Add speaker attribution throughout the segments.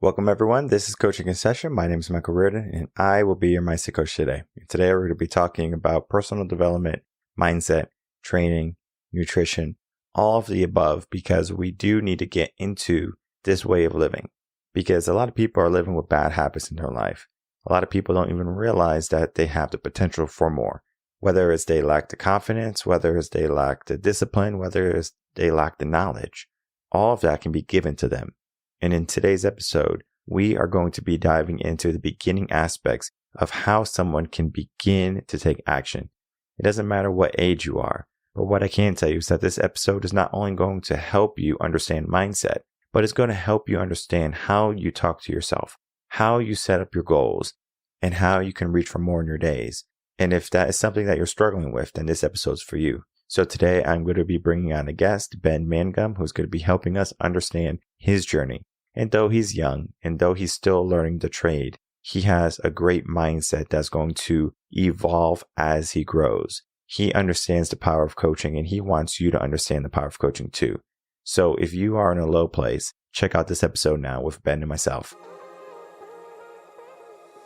Speaker 1: Welcome, everyone. This is Coaching in Session. My name is Michael Rearden, and I will be your mindset coach today. Today, we're going to be talking about personal development, mindset, training, nutrition, all of the above, because we do need to get into this way of living. Because a lot of people are living with bad habits in their life. A lot of people don't even realize that they have the potential for more. Whether it's they lack the confidence, whether it's they lack the discipline, whether it's they lack the knowledge, all of that can be given to them. And in today's episode, we are going to be diving into the beginning aspects of how someone can begin to take action. It doesn't matter what age you are, but what I can tell you is that this episode is not only going to help you understand mindset, but it's going to help you understand how you talk to yourself, how you set up your goals, and how you can reach for more in your days. And if that is something that you're struggling with, then this episode's for you. So today I'm going to be bringing on a guest, Ben Mangum, who's going to be helping us understand his journey. And though he's young and though he's still learning the trade, he has a great mindset that's going to evolve as he grows. He understands the power of coaching and he wants you to understand the power of coaching too. So if you are in a low place, check out this episode now with Ben and myself.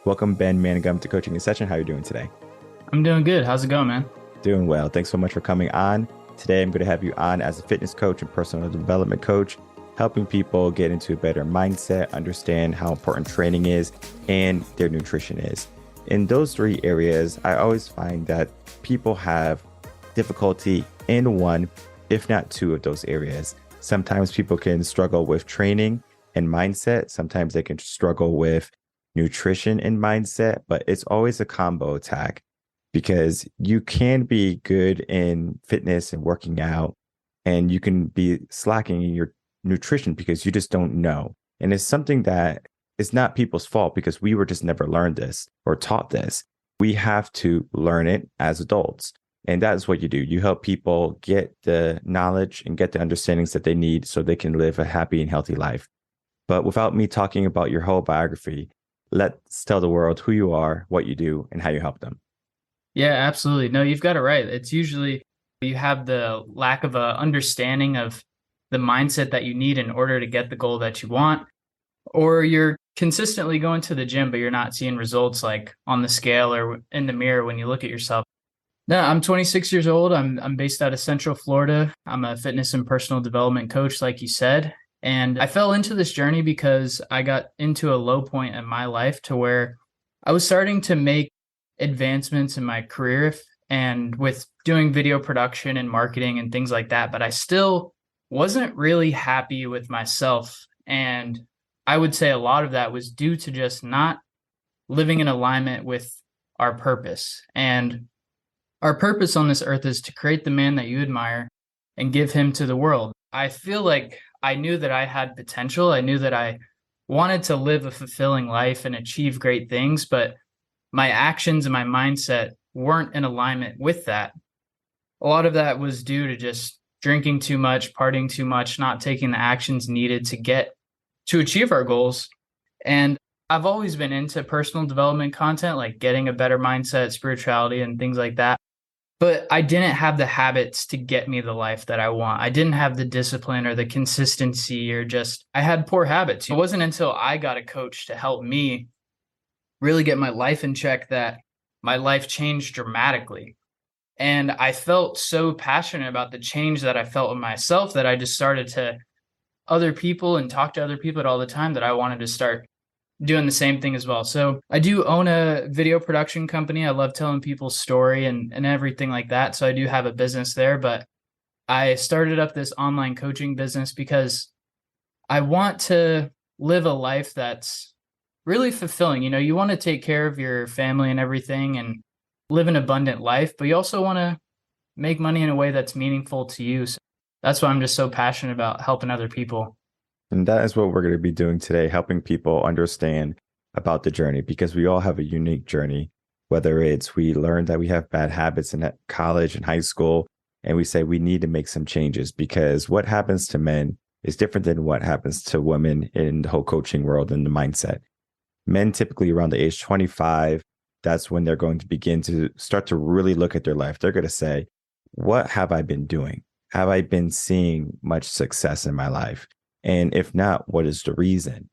Speaker 1: Welcome, Ben Mangum, to Coaching in Session. How are you doing today?
Speaker 2: I'm doing good. How's it going, man?
Speaker 1: Doing well. Thanks so much for coming on. Today, I'm going to have you on as a fitness coach and personal development coach, helping people get into a better mindset, understand how important training is and their nutrition is. In those three areas, I always find that people have difficulty in one, if not two of those areas. Sometimes people can struggle with training and mindset. Sometimes they can struggle with nutrition and mindset, but it's always a combo attack. Because you can be good in fitness and working out, and you can be slacking in your nutrition because you just don't know. And it's something that is not people's fault because we were just never learned this or taught this. We have to learn it as adults. And that is what you do. You help people get the knowledge and get the understandings that they need so they can live a happy and healthy life. But without me talking about your whole biography, let's tell the world who you are, what you do, and how you help them.
Speaker 2: Yeah, absolutely. No, you've got it right. It's usually you have the lack of a understanding of the mindset that you need in order to get the goal that you want, or you're consistently going to the gym, but you're not seeing results like on the scale or in the mirror when you look at yourself. No, I'm 26 years old. I'm based out of Central Florida. I'm a fitness and personal development coach, like you said. And I fell into this journey because I got into a low point in my life to where I was starting to make advancements in my career and with doing video production and marketing and things like that, but I still wasn't really happy with myself. And I would say a lot of that was due to just not living in alignment with our purpose. And our purpose on this earth is to create the man that you admire and give him to the world. I feel like I knew that I had potential. I knew that I wanted to live a fulfilling life and achieve great things, but my actions and my mindset weren't in alignment with that. A lot of that was due to just drinking too much, partying too much, not taking the actions needed to achieve our goals. And I've always been into personal development content, like getting a better mindset, spirituality, and things like that. But I didn't have the habits to get me the life that I want. I didn't have the discipline or the consistency, or just I had poor habits. It wasn't until I got a coach to help me really get my life in check that my life changed dramatically. And I felt so passionate about the change that I felt in myself that I just started to other people and talk to other people all the time that I wanted to start doing the same thing as well. So I do own a video production company. I love telling people's story and everything like that. So I do have a business there, but I started up this online coaching business because I want to live a life that's really fulfilling. You know, you want to take care of your family and everything and live an abundant life, but you also want to make money in a way that's meaningful to you. So that's why I'm just so passionate about helping other people.
Speaker 1: And that is what we're going to be doing today, helping people understand about the journey, because we all have a unique journey, whether it's we learn that we have bad habits in college and high school, and we say we need to make some changes because what happens to men is different than what happens to women in the whole coaching world and the mindset. Men typically around the age 25, that's when they're going to begin to start to really look at their life. They're going to say, what have I been doing? Have I been seeing much success in my life? And if not, what is the reason?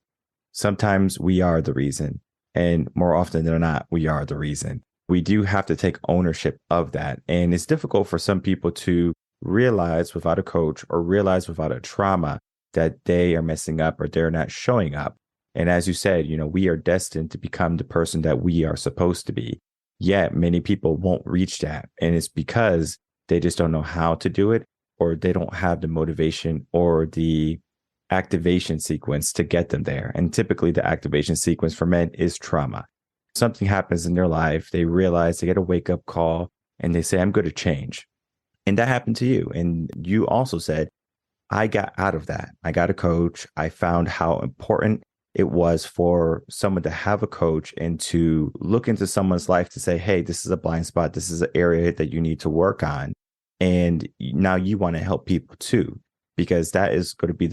Speaker 1: Sometimes we are the reason. And more often than not, we are the reason. We do have to take ownership of that. And it's difficult for some people to realize without a coach or realize without a trauma that they are messing up or they're not showing up. And as you said, we are destined to become the person that we are supposed to be. Yet many people won't reach that. And it's because they just don't know how to do it, or they don't have the motivation or the activation sequence to get them there. And typically the activation sequence for men is trauma. Something happens in their life, they realize they get a wake up call and they say, I'm going to change. And that happened to you. And you also said, I got out of that. I got a coach. I found how important it was for someone to have a coach and to look into someone's life to say, hey, this is a blind spot. This is an area that you need to work on. And now you want to help people too, because that is going to be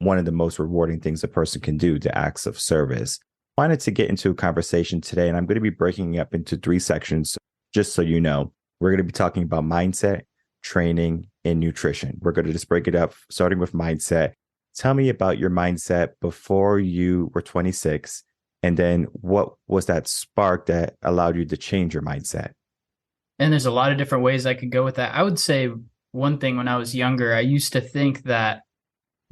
Speaker 1: one of the most rewarding things a person can do, the acts of service. I wanted to get into a conversation today, and I'm going to be breaking it up into 3 sections, just so you know. We're going to be talking about mindset, training, and nutrition. We're going to just break it up, starting with mindset. Tell me about your mindset before you were 26, and then what was that spark that allowed you to change your mindset?
Speaker 2: And there's a lot of different ways I could go with that. I would say one thing, when I was younger, I used to think that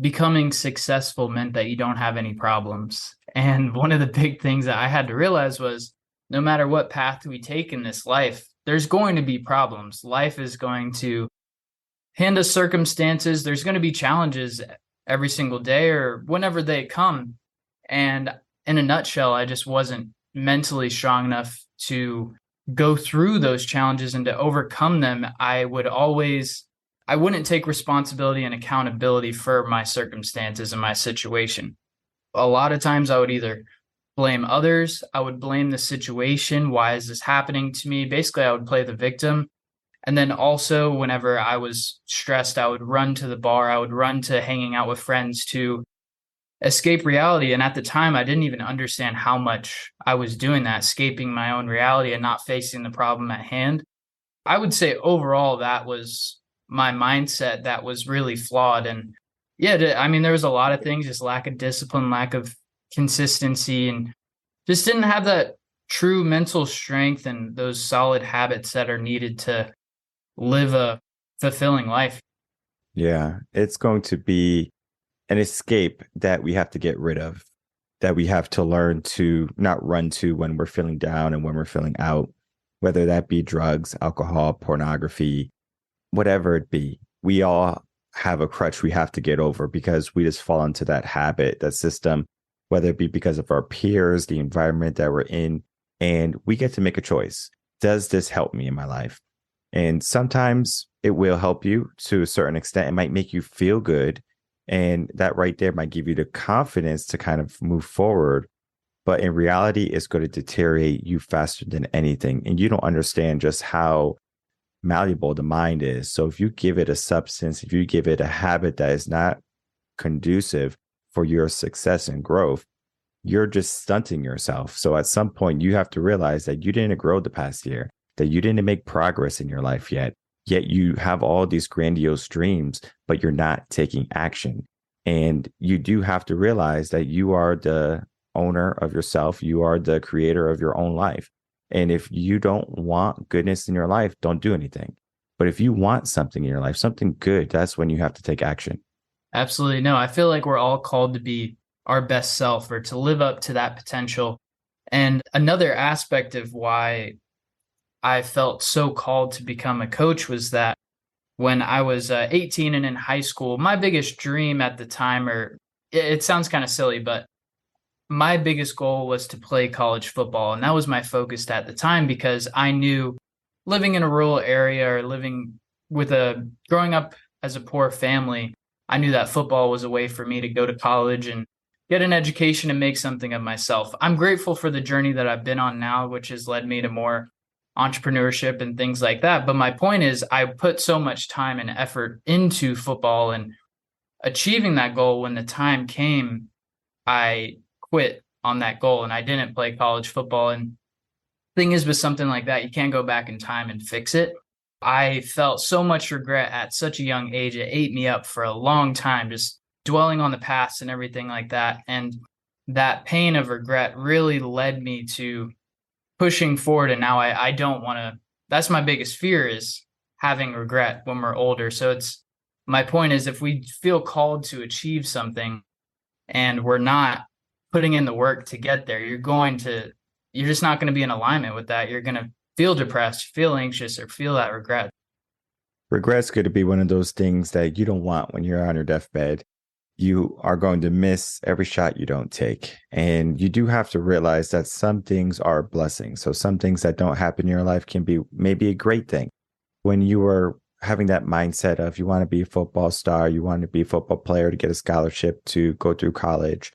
Speaker 2: becoming successful meant that you don't have any problems. And one of the big things that I had to realize was, no matter what path we take in this life, there's going to be problems. Life is going to hand us circumstances. There's going to be challenges every single day or whenever they come. And in a nutshell, I just wasn't mentally strong enough to go through those challenges and to overcome them. I wouldn't take responsibility and accountability for my circumstances and my situation. A lot of times I would either blame others, I would blame the situation. Why is this happening to me? Basically, I would play the victim. And then also, whenever I was stressed, I would run to the bar, I would run to hanging out with friends to escape reality. And at the time, I didn't even understand how much I was doing that, escaping my own reality and not facing the problem at hand. I would say overall, that was my mindset that was really flawed. And yeah, I mean, there was a lot of things, just lack of discipline, lack of consistency, and just didn't have that true mental strength and those solid habits that are needed to live a fulfilling life.
Speaker 1: Yeah, it's going to be an escape that we have to get rid of, that we have to learn to not run to when we're feeling down and when we're feeling out, whether that be drugs, alcohol, pornography, whatever it be. We all have a crutch we have to get over because we just fall into that habit, that system, whether it be because of our peers, the environment that we're in, and we get to make a choice. Does this help me in my life? And sometimes it will help you to a certain extent. It might make you feel good. And that right there might give you the confidence to kind of move forward. But in reality, it's going to deteriorate you faster than anything. And you don't understand just how malleable the mind is. So if you give it a substance, if you give it a habit that is not conducive for your success and growth, you're just stunting yourself. So at some point, you have to realize that you didn't grow the past year, that you didn't make progress in your life yet you have all these grandiose dreams, but you're not taking action. And you do have to realize that you are the owner of yourself. You are the creator of your own life. And if you don't want goodness in your life, don't do anything. But if you want something in your life, something good, that's when you have to take action.
Speaker 2: Absolutely. No, I feel like we're all called to be our best self or to live up to that potential. And another aspect of why I felt so called to become a coach was that when I was 18 and in high school, my biggest dream at the time, or it sounds kind of silly, but my biggest goal was to play college football. And that was my focus at the time because I knew living in a rural area or growing up as a poor family, I knew that football was a way for me to go to college and get an education and make something of myself. I'm grateful for the journey that I've been on now, which has led me to more entrepreneurship and things like that. But my point is, I put so much time and effort into football and achieving that goal. When the time came, I quit on that goal and I didn't play college football. And thing is, with something like that, you can't go back in time and fix it. I felt so much regret at such a young age. It ate me up for a long time, just dwelling on the past and everything like that. And that pain of regret really led me to pushing forward. And now I don't want to, that's my biggest fear, is having regret when we're older. So it's, my point is, if we feel called to achieve something and we're not putting in the work to get there, you're just not going to be in alignment with that. You're going to feel depressed, feel anxious, or feel that regret.
Speaker 1: Regret's going to be one of those things that you don't want when you're on your deathbed. You are going to miss every shot you don't take. And you do have to realize that some things are blessings. So some things that don't happen in your life can be maybe a great thing. When you are having that mindset of you want to be a football star, you want to be a football player to get a scholarship to go through college,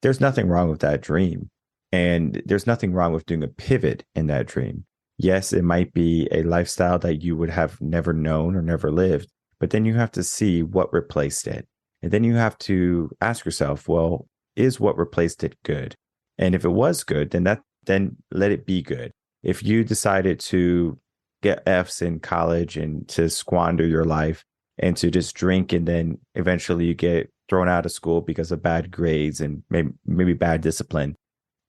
Speaker 1: there's nothing wrong with that dream. And there's nothing wrong with doing a pivot in that dream. Yes, it might be a lifestyle that you would have never known or never lived, but then you have to see what replaced it. And then you have to ask yourself, well, is what replaced it good? And if it was good, then let it be good. If you decided to get F's in college and to squander your life and to just drink, and then eventually you get thrown out of school because of bad grades and maybe bad discipline,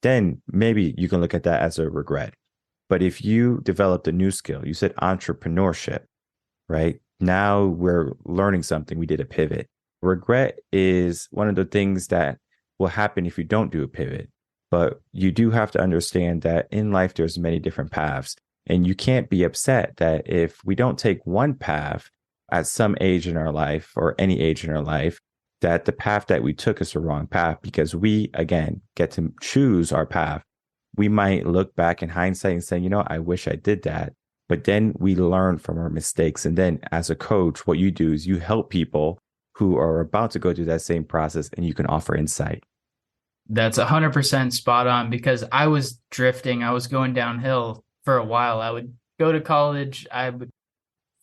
Speaker 1: then maybe you can look at that as a regret. But if you developed a new skill, you said entrepreneurship, right? Now we're learning something. We did a pivot. Regret is one of the things that will happen if you don't do a pivot. But you do have to understand that in life, there's many different paths. And you can't be upset that if we don't take one path at some age in our life or any age in our life, that the path that we took is the wrong path, because we, again, get to choose our path. We might look back in hindsight and say, I wish I did that. But then we learn from our mistakes. And then as a coach, what you do is you help people who are about to go through that same process, and you can offer insight.
Speaker 2: That's 100% spot on, because I was drifting. I was going downhill for a while. I would go to college. I would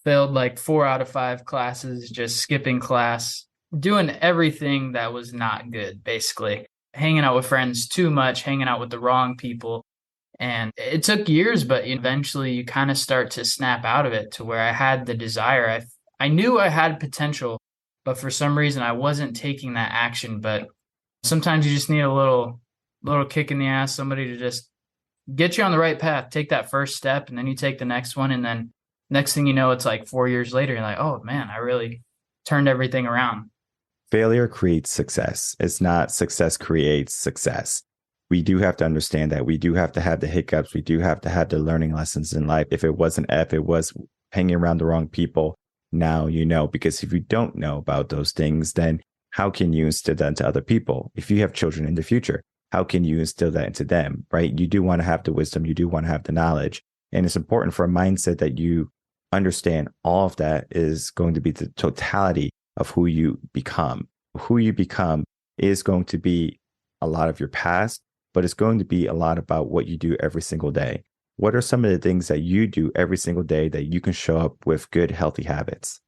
Speaker 2: failed like 4 out of 5 classes, just skipping class, doing everything that was not good, basically. Hanging out with friends too much, hanging out with the wrong people. And it took years, but eventually you kind of start to snap out of it to where I had the desire. I knew I had potential, but for some reason I wasn't taking that action. But sometimes you just need a little kick in the ass, somebody to just get you on the right path, take that first step, and then you take the next one. And then next thing you know, it's like 4 years later, you're like, oh man, I really turned everything around.
Speaker 1: Failure creates success. It's not success creates success. We do have to understand that. We do have to have the hiccups. We do have to have the learning lessons in life. If it wasn't F, it was hanging around the wrong people. Now you know, because if you don't know about those things, then how can you instill that into other people? If you have children in the future, how can you instill that into them, right? You do want to have the wisdom. You do want to have the knowledge. And it's important for a mindset that you understand all of that is going to be the totality of who you become. Who you become is going to be a lot of your past, but it's going to be a lot about what you do every single day. What are some of the things that you do every single day that you can show up with good, healthy habits?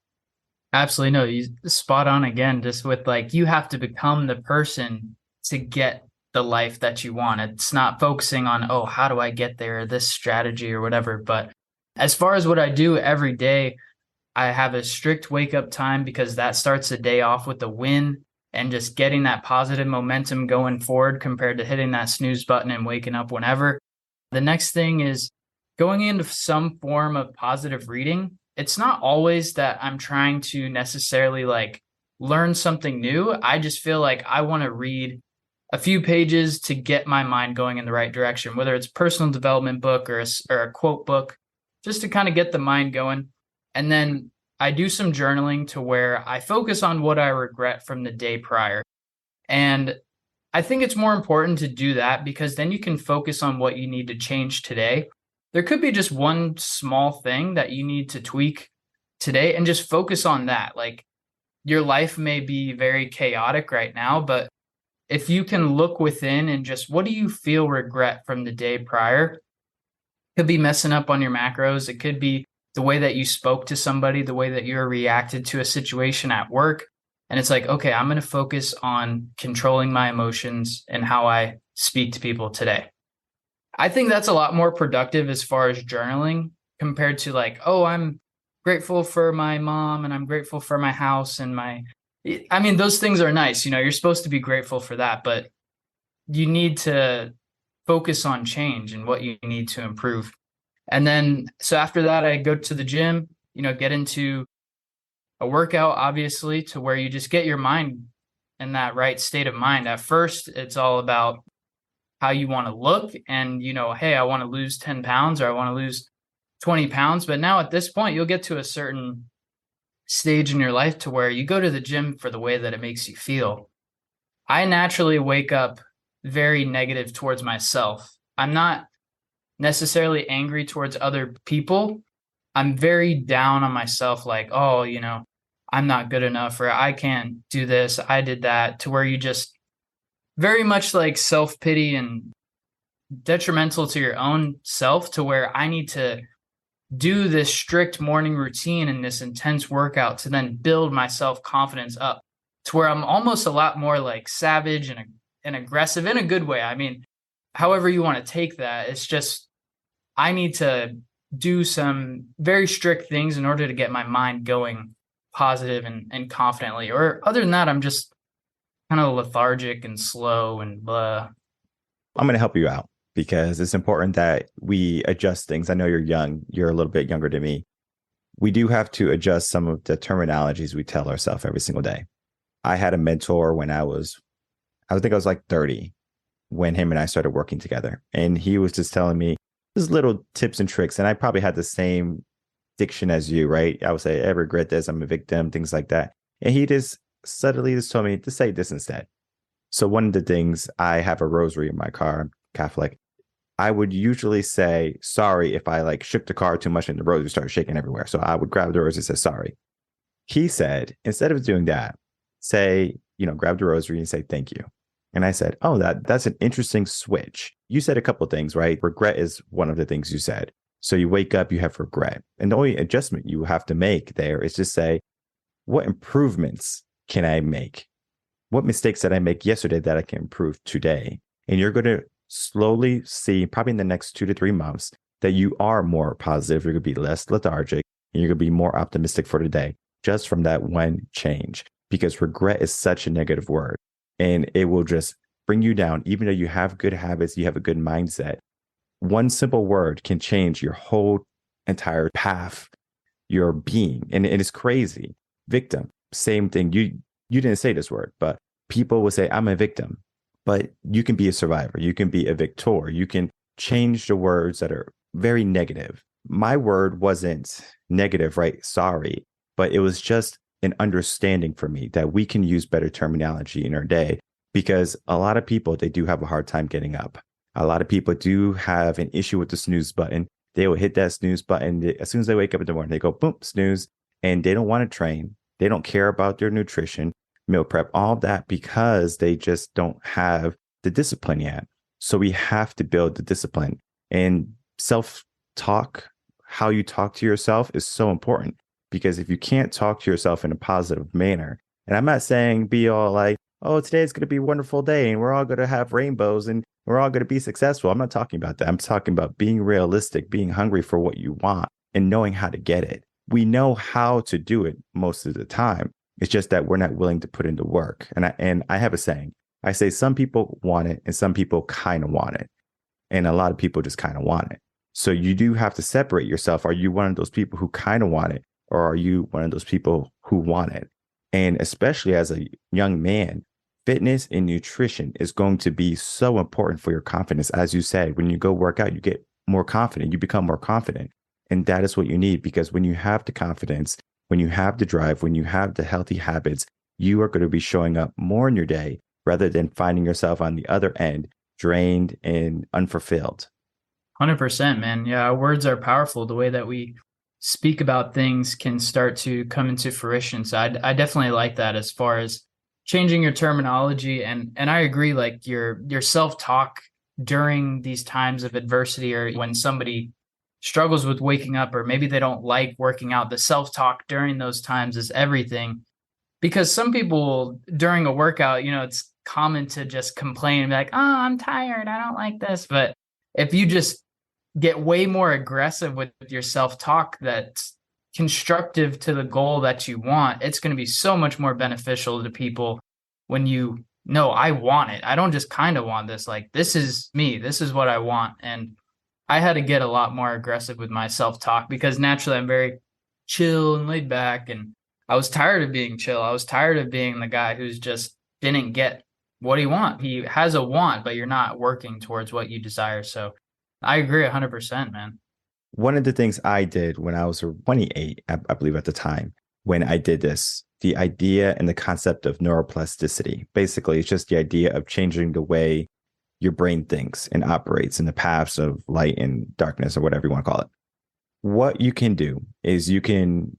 Speaker 2: Absolutely. No, you spot on again, just with like, you have to become the person to get the life that you want. It's not focusing on, oh, how do I get there, this strategy or whatever. But as far as what I do every day, I have a strict wake up time, because that starts the day off with a win and just getting that positive momentum going forward compared to hitting that snooze button and waking up whenever. The next thing is going into some form of positive reading. It's not always that I'm trying to necessarily like learn something new. I just feel like I want to read a few pages to get my mind going in the right direction, whether it's a personal development book or a quote book, just to kind of get the mind going. And then I do some journaling to where I focus on what I regret from the day prior. And I think it's more important to do that, because then you can focus on what you need to change today. There could be just one small thing that you need to tweak today, and just focus on that. Like, your life may be very chaotic right now, but if you can look within and just, what do you feel regret from the day prior? It could be messing up on your macros. It could be the way that you spoke to somebody, the way that you reacted to a situation at work. And it's like, okay, I'm going to focus on controlling my emotions and how I speak to people today. I think that's a lot more productive as far as journaling, compared to like, oh, I'm grateful for my mom and I'm grateful for my house and those things are nice. You're supposed to be grateful for that. But you need to focus on change and what you need to improve. And then, so after that, I go to the gym, get into a workout, obviously, to where you just get your mind in that right state of mind. At first, it's all about how you want to look and, hey, I want to lose 10 pounds or I want to lose 20 pounds. But now at this point, you'll get to a certain stage in your life to where you go to the gym for the way that it makes you feel. I naturally wake up very negative towards myself. I'm not necessarily angry towards other people. I'm very down on myself, like, oh, I'm not good enough, or I can't do this, I did that, to where you just very much like self-pity and detrimental to your own self, to where I need to do this strict morning routine and this intense workout to then build my self-confidence up to where I'm almost a lot more like savage and aggressive in a good way. I mean, however you want to take that, it's just I need to do some very strict things in order to get my mind going positive and confidently. Or other than that, I'm just kind of lethargic and slow and blah.
Speaker 1: I'm going to help you out because it's important that we adjust things. I know you're young. You're a little bit younger than me. We do have to adjust some of the terminologies we tell ourselves every single day. I had a mentor when I think I was like 30 when him and I started working together. And he was just telling me just little tips and tricks. And I probably had the same diction as you, right? I would say, I regret this, I'm a victim, things like that. And he just subtly just told me to say this instead. So one of the things, I have a rosary in my car, I'm Catholic. I would usually say sorry if I like shook the car too much and the rosary started shaking everywhere. So I would grab the rosary and say sorry. He said, instead of doing that, say, grab the rosary and say thank you. And I said, oh, that's an interesting switch. You said a couple of things, right? Regret is one of the things you said. So you wake up, you have regret. And the only adjustment you have to make there is just say, what improvements can I make? What mistakes did I make yesterday that I can improve today? And you're going to slowly see, probably in the next 2 to 3 months, that you are more positive. You're going to be less lethargic and you're going to be more optimistic for today just from that one change. Because regret is such a negative word and it will just bring you down. Even though you have good habits, you have a good mindset, one simple word can change your whole entire path, your being. And it is crazy. Victim, same thing. You didn't say this word, but people will say, I'm a victim. But you can be a survivor. You can be a victor. You can change the words that are very negative. My word wasn't negative, right? Sorry. But it was just an understanding for me that we can use better terminology in our day, because a lot of people, they do have a hard time getting up. A lot of people do have an issue with the snooze button. They will hit that snooze button. As soon as they wake up in the morning, they go, boom, snooze. And they don't want to train. They don't care about their nutrition, meal prep, all that, because they just don't have the discipline yet. So we have to build the discipline. And self-talk, how you talk to yourself, is so important. Because if you can't talk to yourself in a positive manner, and I'm not saying be all like, oh, today's going to be a wonderful day and we're all going to have rainbows and we're all going to be successful. I'm not talking about that. I'm talking about being realistic, being hungry for what you want and knowing how to get it. We know how to do it most of the time. It's just that we're not willing to put in the work. And I have a saying. I say some people want it and some people kind of want it. And a lot of people just kind of want it. So you do have to separate yourself. Are you one of those people who kind of want it? Or are you one of those people who want it? And especially as a young man, fitness and nutrition is going to be so important for your confidence. As you said, when you go work out, you get more confident, you become more confident. And that is what you need, because when you have the confidence, when you have the drive, when you have the healthy habits, you are going to be showing up more in your day rather than finding yourself on the other end, drained and unfulfilled.
Speaker 2: 100%, man. Yeah, our words are powerful. The way that we speak about things can start to come into fruition. So I definitely like that as far as changing your terminology. And I agree, like your self-talk during these times of adversity, or when somebody struggles with waking up, or maybe they don't like working out, the self-talk during those times is everything. Because some people during a workout, it's common to just complain and be like, oh, I'm tired, I don't like this. But if you just get way more aggressive with your self-talk that's constructive to the goal that you want, it's going to be so much more beneficial to people when you no, I want it. I don't just kind of want this. Like, this is me. This is what I want. And I had to get a lot more aggressive with my self-talk because naturally I'm very chill and laid back. And I was tired of being chill. I was tired of being the guy who's just didn't get what he want. He has a want, but you're not working towards what you desire. So I agree 100%, man.
Speaker 1: One of the things I did when I was 28, I believe at the time, when I did this, the idea and the concept of neuroplasticity, basically, it's just the idea of changing the way your brain thinks and operates in the paths of light and darkness, or whatever you want to call it. What you can do is you can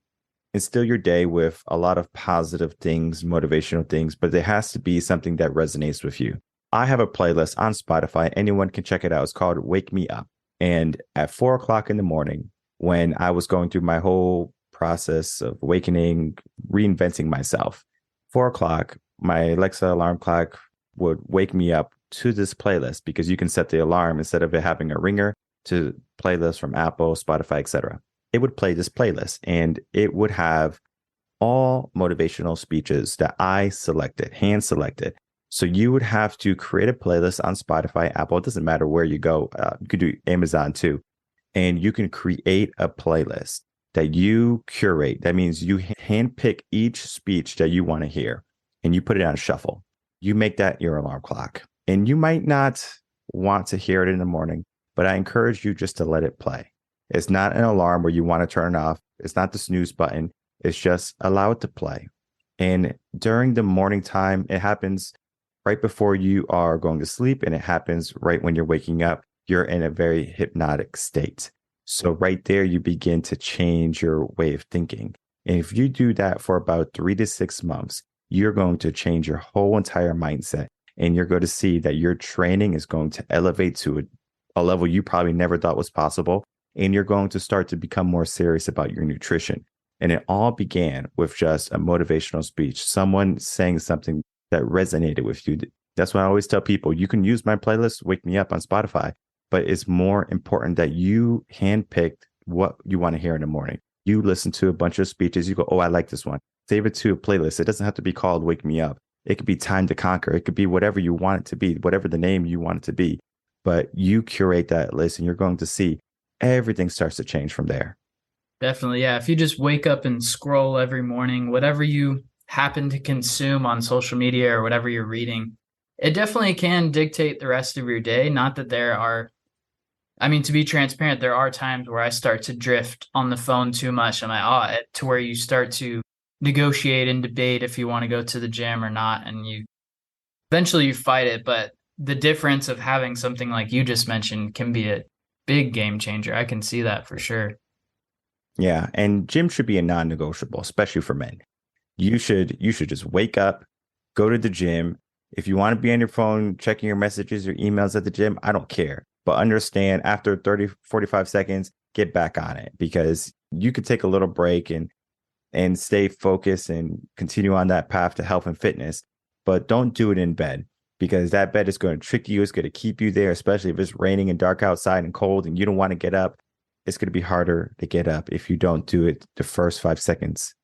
Speaker 1: instill your day with a lot of positive things, motivational things, but there has to be something that resonates with you. I have a playlist on Spotify. Anyone can check it out. It's called Wake Me Up. And at 4 o'clock in the morning, when I was going through my whole process of awakening, reinventing myself, 4 o'clock, my Alexa alarm clock would wake me up to this playlist, because you can set the alarm instead of it having a ringer to playlists from Apple, Spotify, etc. It would play this playlist, and it would have all motivational speeches that I selected, hand selected. So you would have to create a playlist on Spotify, Apple. It doesn't matter where you go. You could do Amazon too. And you can create a playlist that you curate. That means you handpick each speech that you want to hear, and you put it on shuffle. You make that your alarm clock. And you might not want to hear it in the morning, but I encourage you just to let it play. It's not an alarm where you want to turn it off. It's not the snooze button. It's just allow it to play. And during the morning time, it happens right before you are going to sleep, and it happens right when you're waking up. You're in a very hypnotic state. So right there, you begin to change your way of thinking. And if you do that for about 3 to 6 months, you're going to change your whole entire mindset. And you're going to see that your training is going to elevate to a level you probably never thought was possible. And you're going to start to become more serious about your nutrition. And it all began with just a motivational speech, someone saying something that resonated with you. That's why I always tell people, you can use my playlist, Wake Me Up on Spotify, but it's more important that you handpicked what you want to hear in the morning. You listen to a bunch of speeches, you go, oh, I like this one. Save it to a playlist. It doesn't have to be called Wake Me Up. It could be Time to Conquer. It could be whatever you want it to be, whatever the name you want it to be. But you curate that list, and you're going to see everything starts to change from there.
Speaker 2: Definitely. Yeah. If you just wake up and scroll every morning, whatever you happen to consume on social media or whatever you're reading, it definitely can dictate the rest of your day. Not that to be transparent, there are times where I start to drift on the phone too much, and to where you start to negotiate and debate if you want to go to the gym or not. And eventually you fight it. But the difference of having something like you just mentioned can be a big game changer. I can see that for sure.
Speaker 1: Yeah. And gym should be a non-negotiable, especially for men. You should just wake up, go to the gym. If you want to be on your phone, checking your messages, your emails at the gym, I don't care. But understand, after 30, 45 seconds, get back on it, because you could take a little break and stay focused and continue on that path to health and fitness. But don't do it in bed, because that bed is going to trick you. It's going to keep you there, especially if it's raining and dark outside and cold and you don't want to get up. It's going to be harder to get up if you don't do it the first 5 seconds.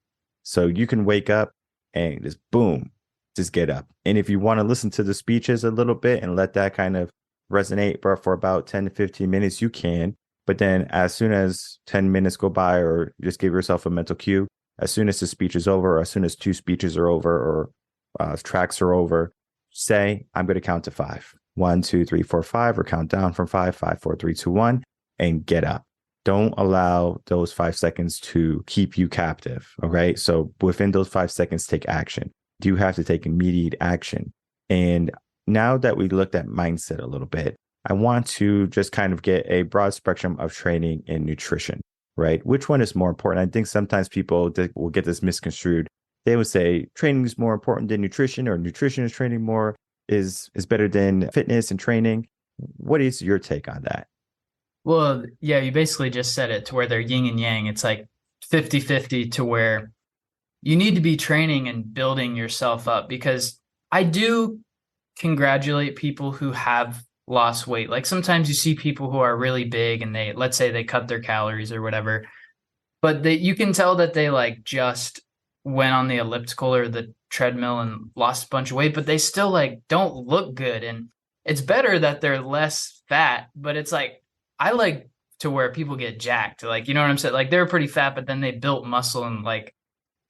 Speaker 1: So you can wake up and just boom, just get up. And if you want to listen to the speeches a little bit and let that kind of resonate for about 10 to 15 minutes, you can. But then as soon as 10 minutes go by, or just give yourself a mental cue, as soon as the speech is over, or as soon as 2 speeches are over, or tracks are over, say, I'm going to count to 5. 1, 2, 3, 4, 5, or count down from 5, 5, 4, 3, 2, 1, and get up. Don't allow those 5 seconds to keep you captive. Okay. So within those 5 seconds, take action. You have to take immediate action. And now that we looked at mindset a little bit, I want to just kind of get a broad spectrum of training and nutrition, right? Which one is more important? I think sometimes people will get this misconstrued. They would say training is more important than nutrition, or nutrition is training more is better than fitness and training. What is your take on that?
Speaker 2: Well, yeah, you basically just said it, to where they're yin and yang. It's like 50-50, to where you need to be training and building yourself up, because I do congratulate people who have lost weight. Like sometimes you see people who are really big and let's say they cut their calories or whatever, but you can tell that they like just went on the elliptical or the treadmill and lost a bunch of weight, but they still like don't look good. And it's better that they're less fat, but it's like, I like to where people get jacked. Like, you know what I'm saying? Like they're pretty fat, but then they built muscle and like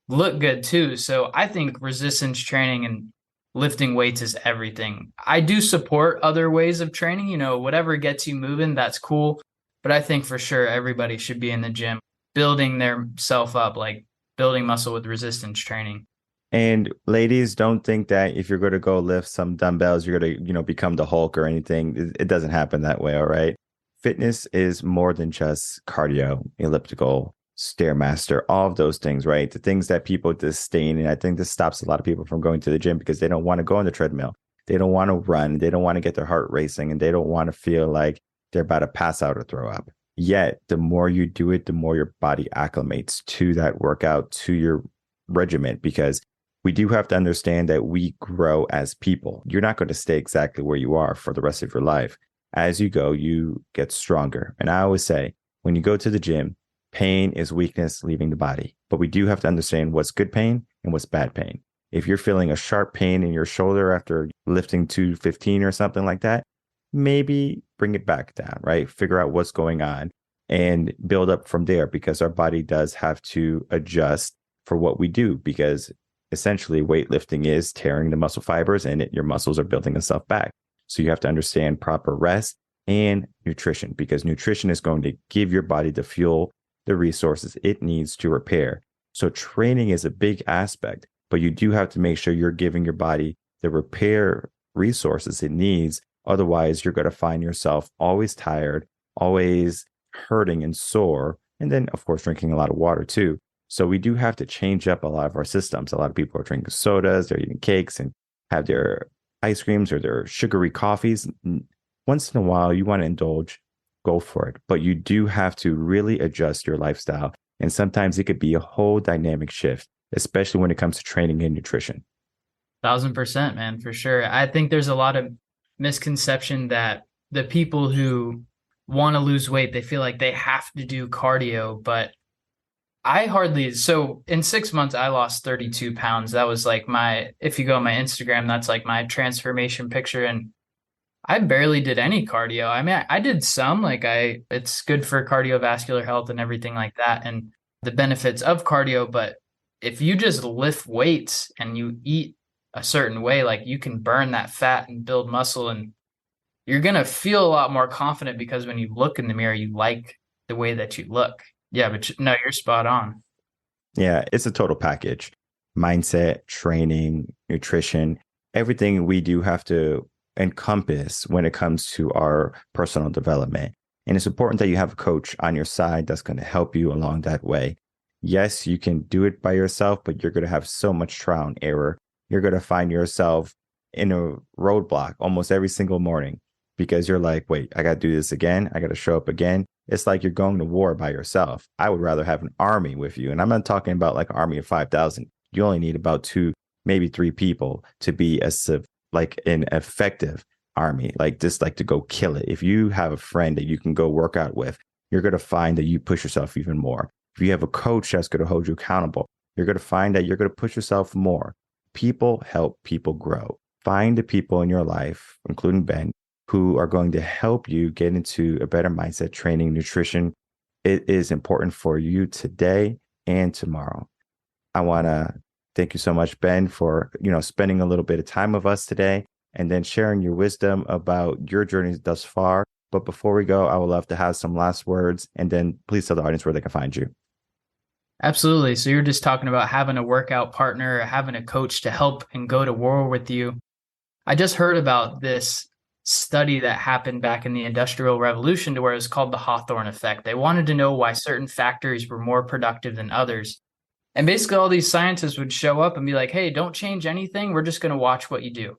Speaker 2: look good too. So I think resistance training and lifting weights is everything. I do support other ways of training, whatever gets you moving, that's cool. But I think for sure everybody should be in the gym, building their self up, like building muscle with resistance training.
Speaker 1: And ladies, don't think that if you're going to go lift some dumbbells, you're going to, become the Hulk or anything. It doesn't happen that way. All right. Fitness is more than just cardio, elliptical, Stairmaster, all of those things, right? The things that people disdain. And I think this stops a lot of people from going to the gym because they don't want to go on the treadmill. They don't want to run. They don't want to get their heart racing, and they don't want to feel like they're about to pass out or throw up. Yet, the more you do it, the more your body acclimates to that workout, to your regimen, because we do have to understand that we grow as people. You're not going to stay exactly where you are for the rest of your life. As you go, you get stronger. And I always say, when you go to the gym, pain is weakness leaving the body. But we do have to understand what's good pain and what's bad pain. If you're feeling a sharp pain in your shoulder after lifting 215 or something like that, maybe bring it back down, right? Figure out what's going on and build up from there, because our body does have to adjust for what we do, because essentially weightlifting is tearing the muscle fibers and your muscles are building themselves back. So you have to understand proper rest and nutrition, because nutrition is going to give your body the fuel, the resources it needs to repair. So training is a big aspect, but you do have to make sure you're giving your body the repair resources it needs. Otherwise, you're going to find yourself always tired, always hurting and sore, and then, of course, drinking a lot of water too. So we do have to change up a lot of our systems. A lot of people are drinking sodas, they're eating cakes and have their ice creams or their sugary coffees. Once in a while, you want to indulge, go for it. But you do have to really adjust your lifestyle. And sometimes it could be a whole dynamic shift, especially when it comes to training and nutrition.
Speaker 2: 1000%, man, for sure. I think there's a lot of misconception that the people who want to lose weight, they feel like they have to do cardio, but so in 6 months, I lost 32 pounds. That was like if you go on my Instagram, that's like my transformation picture. And I barely did any cardio. I mean, I did some, it's good for cardiovascular health and everything like that, and the benefits of cardio. But if you just lift weights and you eat a certain way, like you can burn that fat and build muscle, and you're going to feel a lot more confident, because when you look in the mirror, you like the way that you look. Yeah, but no, you're spot on.
Speaker 1: Yeah, it's a total package. Mindset, training, nutrition, everything we do have to encompass when it comes to our personal development. And it's important that you have a coach on your side that's going to help you along that way. Yes, you can do it by yourself, but you're going to have so much trial and error. You're going to find yourself in a roadblock almost every single morning, because you're like, wait, I got to do this again. I got to show up again. It's like you're going to war by yourself. I would rather have an army with you. And I'm not talking about like an army of 5,000. You only need about 2, maybe 3 people to be an effective army, like to go kill it. If you have a friend that you can go work out with, you're going to find that you push yourself even more. If you have a coach that's going to hold you accountable, you're going to find that you're going to push yourself more. People help people grow. Find the people in your life, including Ben, who are going to help you get into a better mindset, training, nutrition. It is important for you today and tomorrow. I want to thank you so much, Ben, for, spending a little bit of time with us today and then sharing your wisdom about your journey thus far. But before we go, I would love to have some last words, and then please tell the audience where they can find you.
Speaker 2: Absolutely. So you're just talking about having a workout partner, having a coach to help and go to war with you. I just heard about this study that happened back in the Industrial Revolution, to where it was called the Hawthorne effect. They wanted to know why certain factories were more productive than others. And basically all these scientists would show up and be like, hey, don't change anything. We're just going to watch what you do.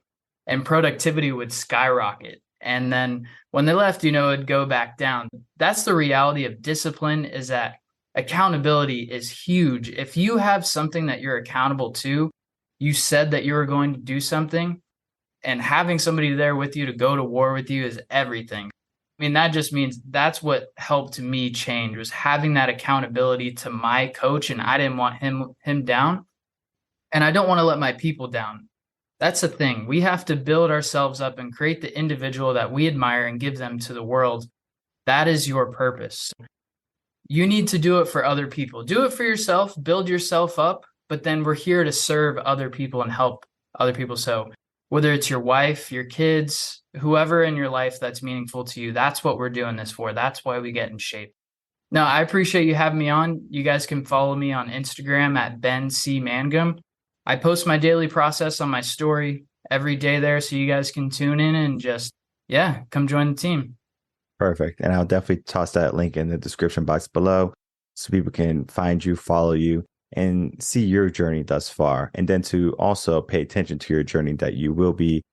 Speaker 2: And productivity would skyrocket. And then when they left, it'd go back down. That's the reality of discipline, is that accountability is huge. If you have something that you're accountable to, you said that you were going to do something, and having somebody there with you to go to war with you is everything. I mean, that just means that's what helped me change, was having that accountability to my coach, and I didn't want him down. and I don't want to let my people down. That's the thing. We have to build ourselves up and create the individual that we admire and give them to the world. That is your purpose. You need to do it for other people. Do it for yourself, build yourself up, but then we're here to serve other people and help other people. So whether it's your wife, your kids, whoever in your life that's meaningful to you, that's what we're doing this for. That's why we get in shape. No, I appreciate you having me on. You guys can follow me on Instagram at Ben C. Mangum. I post my daily process on my story every day there, so you guys can tune in and just, come join the team.
Speaker 1: Perfect. And I'll definitely toss that link in the description box below so people can find you, follow you, and see your journey thus far. And then to also pay attention to your journey that you will be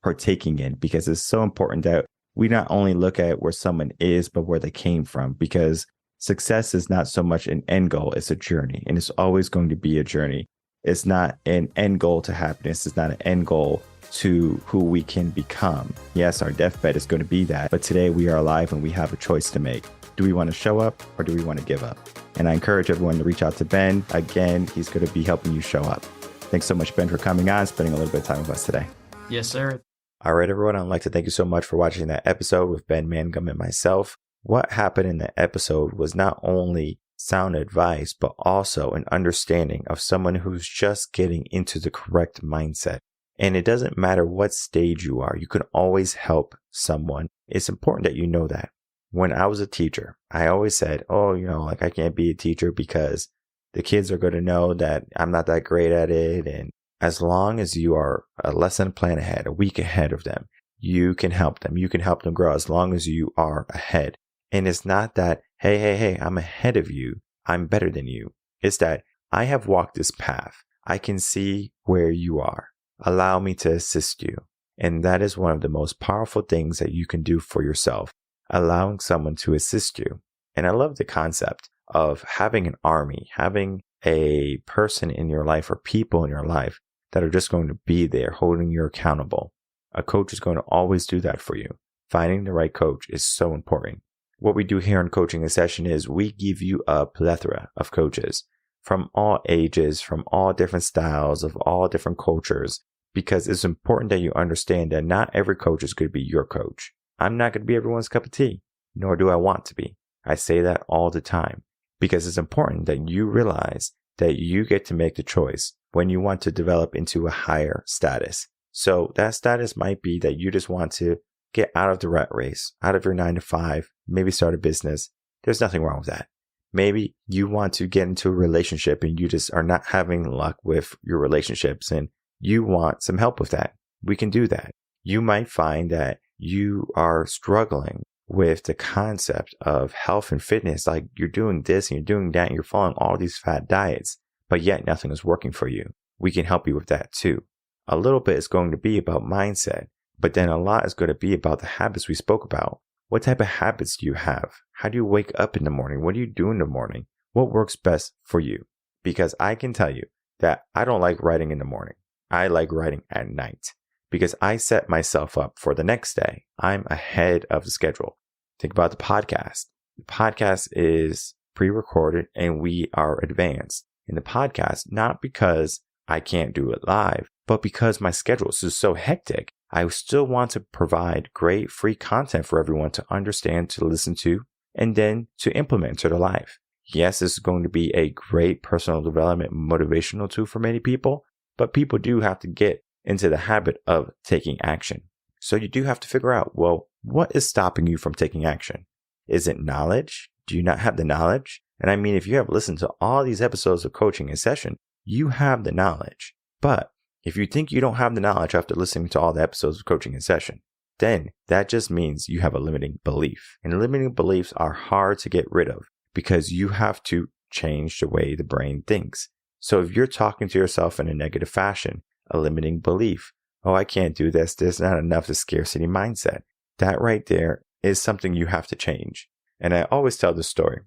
Speaker 1: partaking in, because it's so important that we not only look at where someone is, but where they came from, because success is not so much an end goal, it's a journey, and it's always going to be a journey. It's not an end goal to happiness. It's not an end goal to who we can become. Yes, our deathbed is going to be that, but today we are alive and we have a choice to make. Do we want to show up or do we want to give up? And I encourage everyone to reach out to Ben. Again, he's going to be helping you show up. Thanks so much, Ben, for coming on, spending a little bit of time with us today.
Speaker 2: Yes, sir.
Speaker 1: All right, everyone. I'd like to thank you so much for watching that episode with Ben Mangum and myself. What happened in the episode was not only sound advice, but also an understanding of someone who's just getting into the correct mindset. And it doesn't matter what stage you are, you can always help someone. It's important that you know that. When I was a teacher, I always said, I can't be a teacher because the kids are going to know that I'm not that great at it. And as long as you are a lesson plan ahead, a week ahead of them, you can help them. You can help them grow as long as you are ahead. And it's not that, hey, I'm ahead of you, I'm better than you. It's that I have walked this path. I can see where you are. Allow me to assist you. And that is one of the most powerful things that you can do for yourself, allowing someone to assist you. And I love the concept of having an army, having a person in your life or people in your life that are just going to be there holding you accountable. A coach is going to always do that for you. Finding the right coach is so important. What we do here in Coaching in Session is we give you a plethora of coaches from all ages, from all different styles, of all different cultures, because it's important that you understand that not every coach is going to be your coach. I'm not going to be everyone's cup of tea, nor do I want to be. I say that all the time because it's important that you realize that you get to make the choice when you want to develop into a higher status. So that status might be that you just want to get out of the rat race, out of your 9 to 5, maybe start a business. There's nothing wrong with that. Maybe you want to get into a relationship and you just are not having luck with your relationships and you want some help with that. We can do that. You might find that you are struggling with the concept of health and fitness, like you're doing this and you're doing that and you're following all these fad diets, but yet nothing is working for you. We can help you with that too. A little bit is going to be about mindset, but then a lot is going to be about the habits we spoke about. What type of habits do you have? How do you wake up in the morning? What do you do in the morning? What works best for you? Because I can tell you that I don't like writing in the morning. I like writing at night because I set myself up for the next day. I'm ahead of the schedule. Think about the podcast. The podcast is pre-recorded and we are advanced in the podcast, not because I can't do it live, but because my schedule is so hectic. I still want to provide great free content for everyone to understand, to listen to, and then to implement to their life. Yes, this is going to be a great personal development motivational tool for many people, but people do have to get into the habit of taking action. So you do have to figure out, well, what is stopping you from taking action? Is it knowledge? Do you not have the knowledge? And I mean, if you have listened to all these episodes of Coaching in Session, you have the knowledge. But if you think you don't have the knowledge after listening to all the episodes of Coaching in Session, then that just means you have a limiting belief. And limiting beliefs are hard to get rid of because you have to change the way the brain thinks. So if you're talking to yourself in a negative fashion, a limiting belief, oh, I can't do this, there's not enough, the scarcity mindset, that right there is something you have to change. And I always tell this story,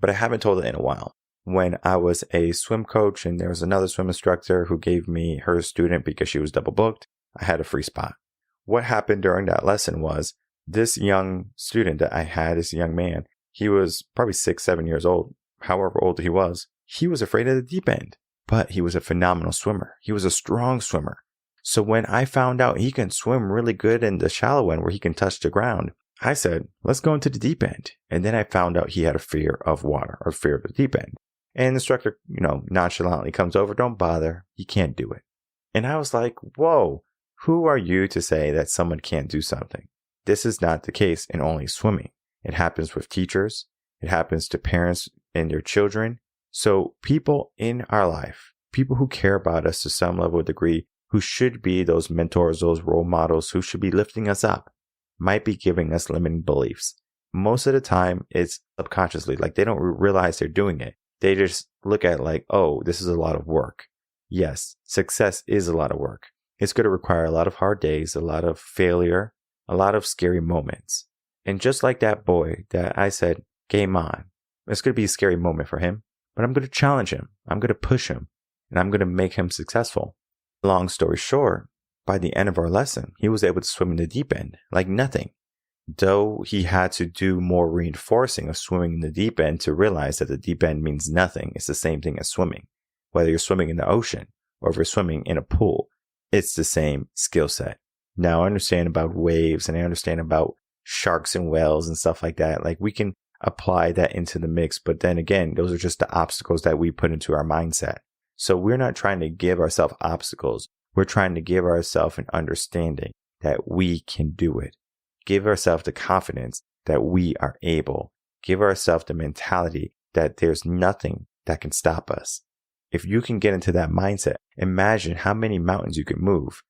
Speaker 1: but I haven't told it in a while. When I was a swim coach and there was another swim instructor who gave me her student because she was double booked, I had a free spot. What happened during that lesson was this young student that I had, this young man, he was probably 6, 7 years old, however old he was afraid of the deep end. but he was a phenomenal swimmer. He was a strong swimmer. So when I found out he can swim really good in the shallow end where he can touch the ground, I said, let's go into the deep end. And then I found out he had a fear of water or fear of the deep end. And the instructor, nonchalantly comes over, don't bother, he can't do it. And I was like, whoa, who are you to say that someone can't do something? This is not the case in only swimming. It happens with teachers. It happens to parents and their children. So people in our life, people who care about us to some level or degree, who should be those mentors, those role models, who should be lifting us up, might be giving us limiting beliefs. Most of the time, it's subconsciously, like they don't realize they're doing it. They just look at like, oh, this is a lot of work. Yes, success is a lot of work. It's going to require a lot of hard days, a lot of failure, a lot of scary moments. And just like that boy that I said, game on. It's going to be a scary moment for him, but I'm going to challenge him. I'm going to push him, and I'm going to make him successful. Long story short, by the end of our lesson, he was able to swim in the deep end like nothing. Though he had to do more reinforcing of swimming in the deep end to realize that the deep end means nothing. It's the same thing as swimming. Whether you're swimming in the ocean or if you're swimming in a pool, it's the same skill set. Now, I understand about waves and I understand about sharks and whales and stuff like that. Like we can apply that into the mix. But then again, those are just the obstacles that we put into our mindset. So we're not trying to give ourselves obstacles. We're trying to give ourselves an understanding that we can do it. Give ourselves the confidence that we are able. Give ourselves the mentality that there's nothing that can stop us. If you can get into that mindset, imagine how many mountains you can move.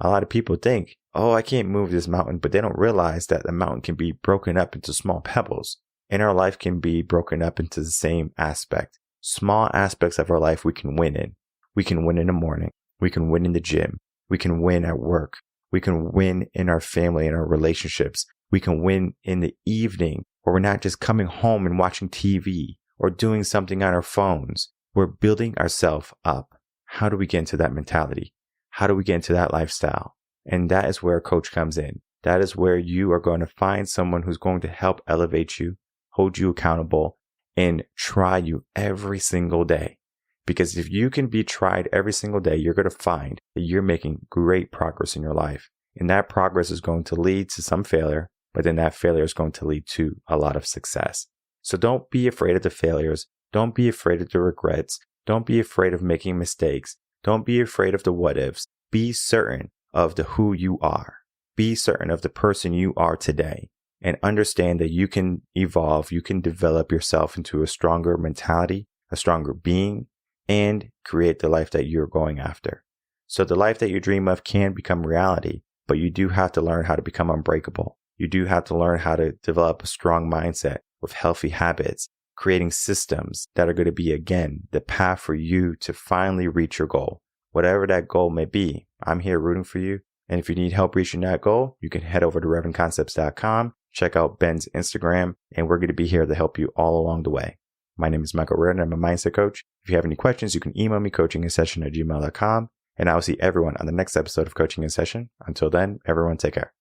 Speaker 1: A lot of people think, oh, I can't move this mountain, but they don't realize that the mountain can be broken up into small pebbles. And our life can be broken up into the same aspect. Small aspects of our life we can win in. We can win in the morning. We can win in the gym. We can win at work. We can win in our family and our relationships. We can win in the evening where we're not just coming home and watching TV or doing something on our phones. We're building ourselves up. How do we get into that mentality? How do we get into that lifestyle? And that is where a coach comes in. That is where you are going to find someone who's going to help elevate you, hold you accountable, and try you every single day. Because if you can be tried every single day, you're going to find that you're making great progress in your life. And that progress is going to lead to some failure, but then that failure is going to lead to a lot of success. So don't be afraid of the failures. Don't be afraid of the regrets. Don't be afraid of making mistakes. Don't be afraid of the what ifs. Be certain of the who you are. Be certain of the person you are today. And understand that you can evolve. You can develop yourself into a stronger mentality, a stronger being, and create the life that you're going after. So the life that you dream of can become reality, but you do have to learn how to become unbreakable. You do have to learn how to develop a strong mindset with healthy habits, creating systems that are going to be, again, the path for you to finally reach your goal. Whatever that goal may be, I'm here rooting for you. And if you need help reaching that goal, you can head over to revenconcepts.com, check out Ben's Instagram, and we're going to be here to help you all along the way. My name is Michael Rearden. I'm a mindset coach. If you have any questions, you can email me coachinginsession@gmail.com. And I will see everyone on the next episode of Coaching in Session. Until then, everyone take care.